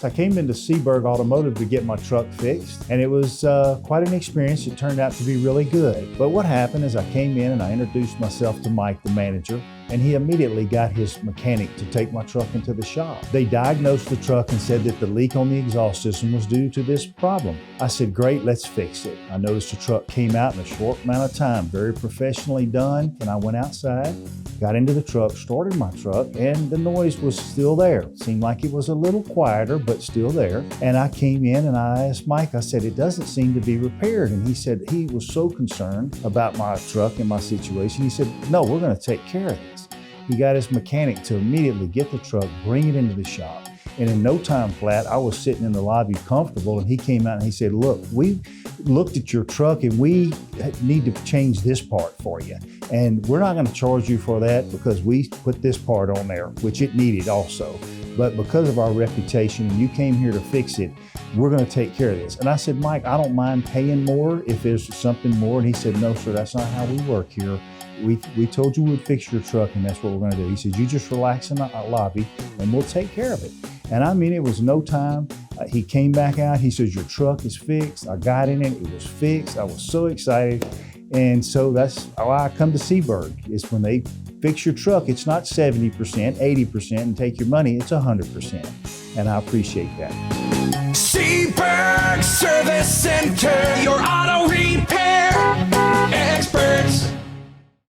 I came into Seeburg Automotive to get my truck fixed, and it was quite an experience. It turned out to be really good. But what happened is I came in and I introduced myself to Mike, the manager, and he immediately got his mechanic to take my truck into the shop. They diagnosed the truck and said that the leak on the exhaust system was due to this problem. I said, great, let's fix it. I noticed the truck came out in a short amount of time, very professionally done, and I went outside, got into the truck, started my truck, and the noise was still there. It seemed like it was a little quieter, but still there. And I came in and I asked Mike, I said, it doesn't seem to be repaired. And he said he was so concerned about my truck and my situation. He said, no, we're gonna take care of this. He got his mechanic to immediately get the truck, bring it into the shop. And in no time flat, I was sitting in the lobby comfortable, and he came out and he said, look, we looked at your truck and we need to change this part for you. And we're not gonna charge you for that because we put this part on there, which it needed also. But because of our reputation and you came here to fix it, we're gonna take care of this. And I said, Mike, I don't mind paying more if there's something more. And he said, no, sir, that's not how we work here. We told you we'd fix your truck and that's what we're gonna do. He said, you just relax in the lobby and we'll take care of it. And I mean, it was no time. He came back out, he says, your truck is fixed. I got in it, it was fixed. I was so excited. And so that's how I come to Seeburg, is when they fix your truck, it's not 70%, 80% and take your money, it's 100%. And I appreciate that. Seeburg Service Center, your auto repair experts.